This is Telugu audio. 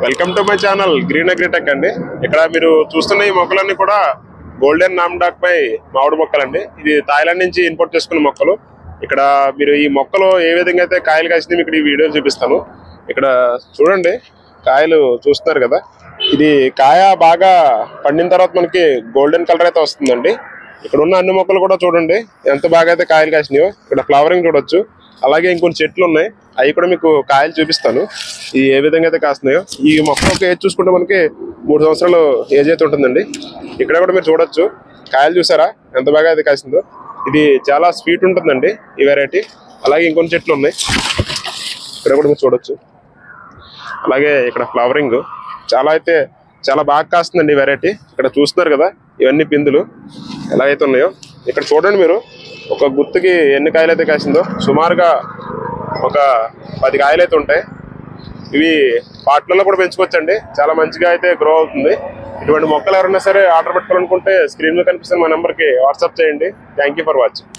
Welcome to my channel green agritech అండి. ఇక్కడ మీరు చూస్తున్న ఈ మొక్కలన్నీ కూడా గోల్డెన్ నామ్డాక్ పై మామిడి మొక్కలండి. ఇది థాయిలాండ్ నుంచి ఇంపోర్ట్ చేసుకున్న మొక్కలు. ఇక్కడ మీరు ఈ మొక్కలు ఏ విధంగా అయితే కాయలు కాసింది ఇక్కడ ఈ వీడియో చూపిస్తాను. ఇక్కడ చూడండి, కాయలు చూస్తున్నారు కదా. ఇది కాయ బాగా పండిన తర్వాత మనకి గోల్డెన్ కలర్ అయితే వస్తుందండి. ఇక్కడ ఉన్న అన్ని మొక్కలు కూడా చూడండి ఎంత బాగా అయితే కాయలు కాసినాయో. ఇక్కడ ఫ్లవరింగ్ చూడొచ్చు. అలాగే ఇంకొన్ని చెట్లు ఉన్నాయి, అవి కూడా మీకు కాయలు చూపిస్తాను ఈ ఏ విధంగా అయితే కాస్తున్నాయో. ఈ మొక్క ఒక ఏజ్ చూసుకుంటే మనకి 3 సంవత్సరాలు ఏజ్ అయితే ఉంటుందండి. ఇక్కడ కూడా మీరు చూడొచ్చు, కాయలు చూసారా ఎంత బాగా అయితే కాసిందో. ఇది చాలా స్వీట్ ఉంటుందండి ఈ వెరైటీ. అలాగే ఇంకొన్ని చెట్లు ఉన్నాయి, ఇక్కడ కూడా మీరు చూడొచ్చు. అలాగే ఇక్కడ ఫ్లవరింగ్ చాలా బాగా కాస్తుందండి ఈ వెరైటీ. ఇక్కడ చూస్తున్నారు కదా, ఇవన్నీ పిందులు ఎలా అయితే ఉన్నాయో. ఇక్కడ చూడండి మీరు, ఒక గుత్తుకి ఎన్ని కాయలు అయితే కాసిందో. సుమారుగా ఒక 10 కాయలు అయితే ఉంటాయి. ఇవి పాట్లలో కూడా పెంచుకోవచ్చండి, చాలా మంచిగా అయితే గ్రో అవుతుంది. ఇటువంటి మొక్కలు ఎవరైనా సరే ఆర్డర్ పెట్టుకోవాలనుకుంటే స్క్రీన్ మీద కనిపిస్తున్న మా నెంబర్కి వాట్సాప్ చేయండి. Thank you for watching.